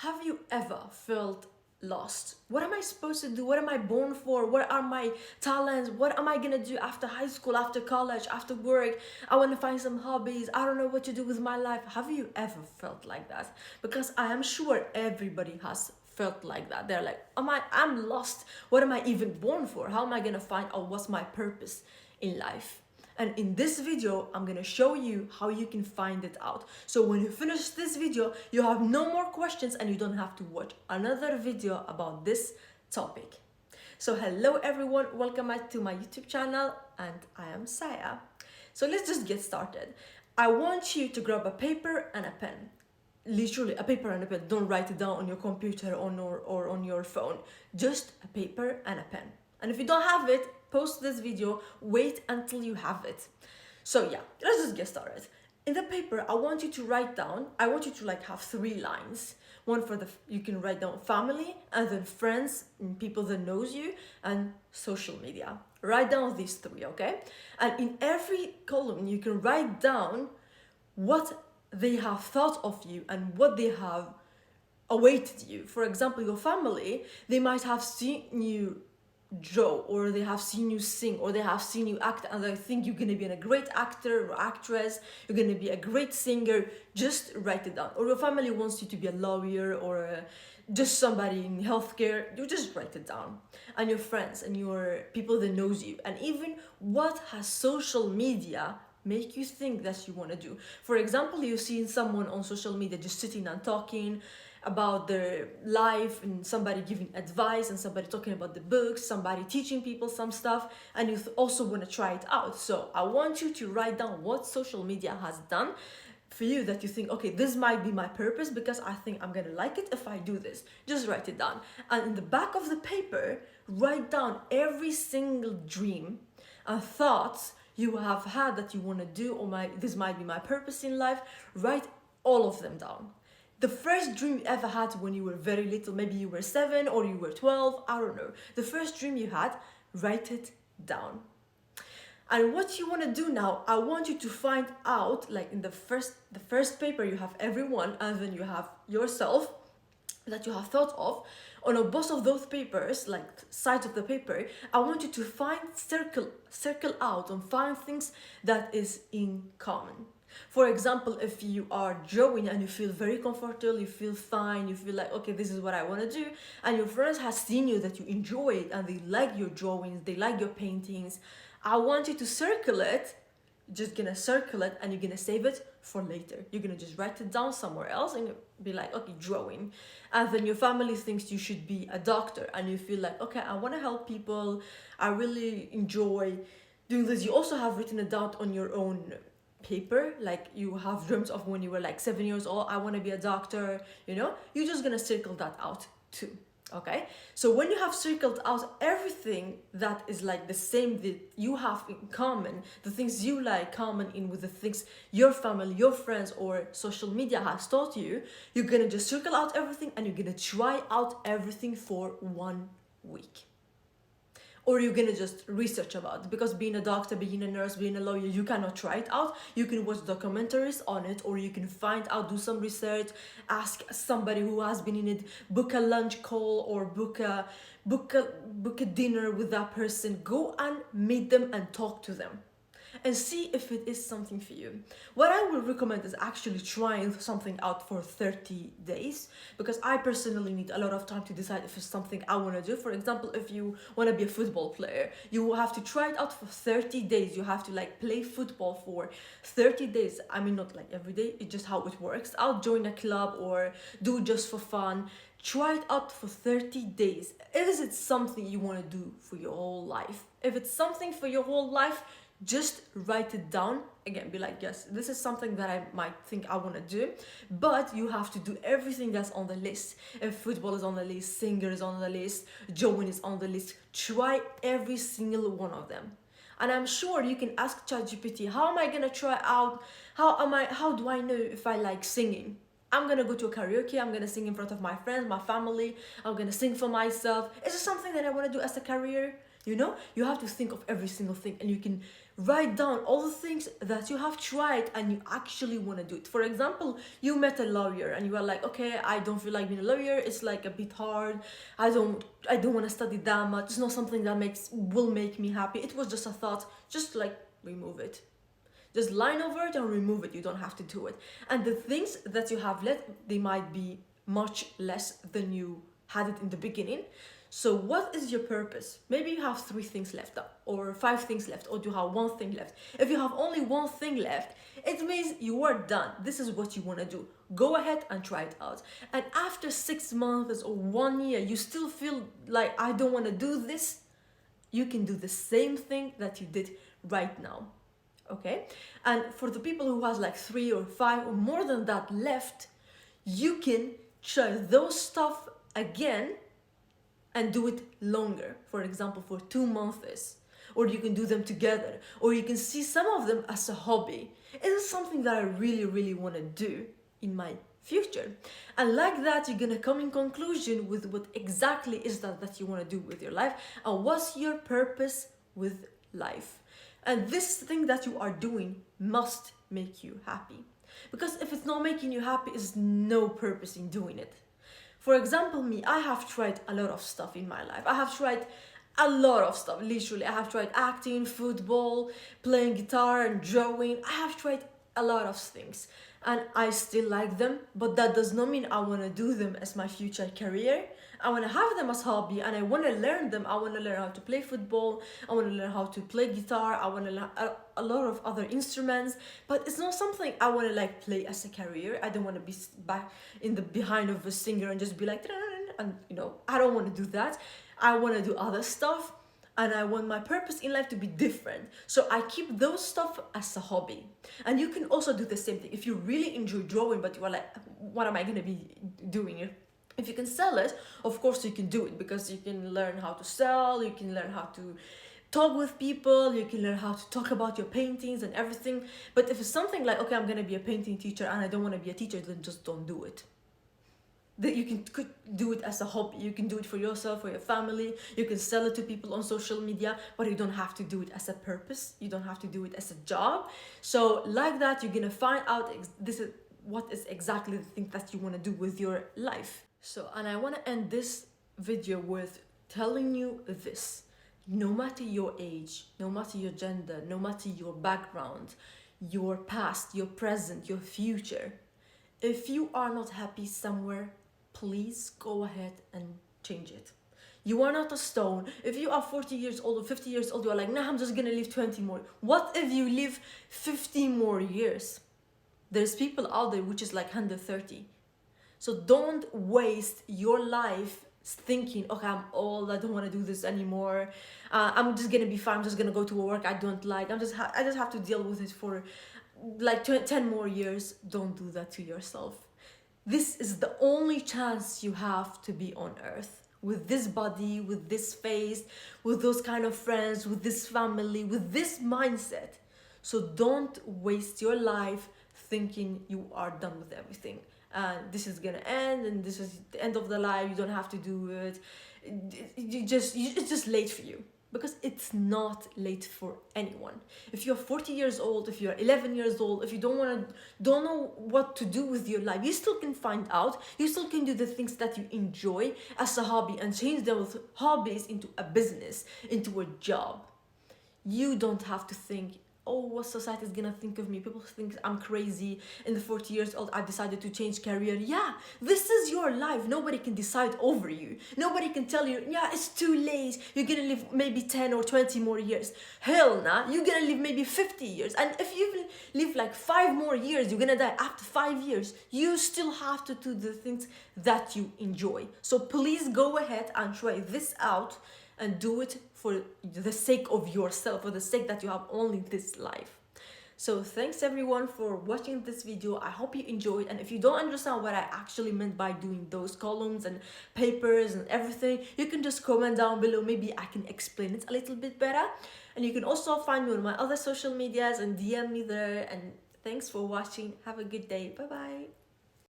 Have you ever felt lost? What am I supposed to do? What am I born for? What are my talents? What am I gonna do after high school, after college, after work? I want to find some hobbies. I don't know what to do with my life. Have you ever felt like that? Because I am sure everybody has felt like that. They're like, I'm lost. What am I even born for? How am I gonna find out what's my purpose in life? And in this video, I'm gonna show you how you can find it out. So when you finish this video, you have no more questions and you don't have to watch another video about this topic. So hello everyone, welcome back to my YouTube channel, and I am Saia. So let's just get started. I want you to grab a paper and a pen. Literally a paper and a pen. Don't write it down on your computer or on your phone. Just a paper and a pen. And if you don't have it, pause this video, wait until you have it. So yeah, let's just get started. In the paper, I want you to write down, I want you to have 3 lines. One for you can write down family, and then friends, and people that knows you, and social media. Write down these 3, okay? And in every column, you can write down what they have thought of you and what they have awaited you. For example, your family, they might have seen you draw, or they have seen you sing, or they have seen you act, and they think you're gonna be a great actor or actress, you're gonna be a great singer. Just write it down. Or your family wants you to be a lawyer, or just somebody in healthcare. You just write it down. And your friends and your people that knows you, and even what has social media make you think that you want to do. For example, you've seen someone on social media just sitting and talking about their life, and somebody giving advice, and somebody talking about the books, somebody teaching people some stuff, and you also want to try it out. So I want you to write down what social media has done for you that you think, okay, this might be my purpose because I think I'm gonna like it if I do this. Just write it down. And in the back of the paper, write down every single dream and thoughts you have had that you want to do, or this might be my purpose in life. Write all of them down. The first dream you ever had when you were very little, maybe you were 7 or you were 12, I don't know. The first dream you had, write it down. And what you want to do now, I want you to find out, like in the first paper, you have everyone, and then you have yourself that you have thought of. On a both of those papers, like sides of the paper, I want you to circle out and find things that is in common. For example, if you are drawing and you feel very comfortable, you feel fine, you feel like, okay, this is what I want to do, and your friends have seen you that you enjoy it and they like your drawings, they like your paintings, I want you to circle it. You're just gonna circle it and you're gonna save it for later. You're gonna just write it down somewhere else and be like, okay, drawing. And then your family thinks you should be a doctor, and you feel like, okay, I want to help people, I really enjoy doing this. You also have written it down on your own paper, like you have dreams of when you were like 7 years old, I want to be a doctor, you're just gonna circle that out too. Okay, so when you have circled out everything that is like the same that you have in common, the things you like common in with the things your family, your friends, or social media has taught you, you're gonna just circle out everything and you're gonna try out everything for 1 week. Or you're gonna just research about it, because being a doctor, being a nurse, being a lawyer, you cannot try it out. You can watch documentaries on it, or you can find out, do some research, ask somebody who has been in it, book a lunch call, or book a dinner with that person. Go and meet them and talk to them and see if it is something for you. What I would recommend is actually trying something out for 30 days, because I personally need a lot of time to decide if it's something I want to do. For example, if you want to be a football player, you will have to try it out for 30 days. You have to play football for 30 days. I mean, not every day, it's just how it works. I'll join a club or do it just for fun. Try it out for 30 days. Is it something you want to do for your whole life? If it's something for your whole life, just write it down. Again, be like, yes, this is something that I might think I want to do, but you have to do everything that's on the list. If football is on the list, singer is on the list, drawing is on the list, try every single one of them. And I'm sure you can ask ChatGPT, how am I gonna try out, how do I know if I like singing? I'm gonna go to a karaoke, I'm gonna sing in front of my friends, my family, I'm gonna sing for myself. Is it something that I want to do as a career? You have to think of every single thing, and you can Write down all the things that you have tried and you actually want to do it. For example, you met a lawyer and you are like, okay, I don't feel like being a lawyer. It's like a bit hard. I don't want to study that much. It's not something that will make me happy. It was just a thought. Just like remove it. Just line over it and remove it. You don't have to do it. And the things that you have left, they might be much less than you had it in the beginning. So what is your purpose? Maybe you have 3 things left, or 5 things left, or do you have 1 thing left? If you have only 1 thing left, it means you are done. This is what you want to do. Go ahead and try it out. And after 6 months or 1 year, you still feel like I don't want to do this, you can do the same thing that you did right now. Okay? And for the people who has like 3 or 5 or more than that left, you can try those stuff again and do it longer. For example, for 2 months, or you can do them together, or you can see some of them as a hobby. It is something that I really, really want to do in my future. And like that, you're gonna come in conclusion with what exactly is that you want to do with your life, and what's your purpose with life. And this thing that you are doing must make you happy. Because if it's not making you happy, there's no purpose in doing it. For example, me, I have tried a lot of stuff in my life. I have tried a lot of stuff, literally. I have tried acting, football, playing guitar and drawing. I have tried a lot of things and I still like them, but that does not mean I want to do them as my future career. I want to have them as hobby and I want to learn them. I want to learn how to play football. I want to learn how to play guitar. I want to learn a lot of other instruments, but it's not something I want to like play as a career. I don't want to be back in the behind of a singer and just be like, and I don't want to do that. I want to do other stuff and I want my purpose in life to be different. So I keep those stuff as a hobby. And you can also do the same thing. If you really enjoy drawing, but you are like, what am I going to be doing? If you can sell it, of course you can do it, because you can learn how to sell, you can learn how to talk with people, you can learn how to talk about your paintings and everything. But if it's something like, okay, I'm going to be a painting teacher and I don't want to be a teacher, then just don't do it. That you could do it as a hobby. You can do it for yourself, for your family. You can sell it to people on social media, but you don't have to do it as a purpose. You don't have to do it as a job. So like that, you're going to find out this is what is exactly the thing that you want to do with your life. So, and I want to end this video with telling you this. No matter your age, no matter your gender, no matter your background, your past, your present, your future, if you are not happy somewhere, please go ahead and change it. You are not a stone. If you are 40 years old or 50 years old, you are like, nah, I'm just gonna live 20 more. What if you live 50 more years? There's people out there which is like 130. So don't waste your life thinking, okay, I'm old, I don't want to do this anymore. I'm just gonna be fine. I'm just gonna go to work I don't like. I just have to deal with it for like 10 more years. Don't do that to yourself. This is the only chance you have to be on earth, with this body, with this face, with those kind of friends, with this family, with this mindset. So don't waste your life thinking you are done with everything. This is gonna end and this is the end of the life, you don't have to do it. It's just late for you, because it's not late for anyone. If you're 40 years old, if you're 11 years old, if you don't know what to do with your life, you still can find out. You still can do the things that you enjoy as a hobby and change those hobbies into a business, into a job. You don't have to think, oh, what society is gonna think of me? People think I'm crazy. In the 40 years old, I decided to change career. Yeah, this is your life. Nobody can decide over you. Nobody can tell you, yeah, it's too late. You're gonna live maybe 10 or 20 more years. Hell nah, you're gonna live maybe 50 years. And if you live like 5 more years, you're gonna die after 5 years. You still have to do the things that you enjoy. So please go ahead and try this out and do it for the sake of yourself, for the sake that you have only this life. So thanks everyone for watching this video. I hope you enjoyed, and if you don't understand what I actually meant by doing those columns and papers and everything, you can just comment down below. Maybe I can explain it a little bit better. And you can also find me on my other social medias and DM me there. And thanks for watching. Have a good day. Bye bye.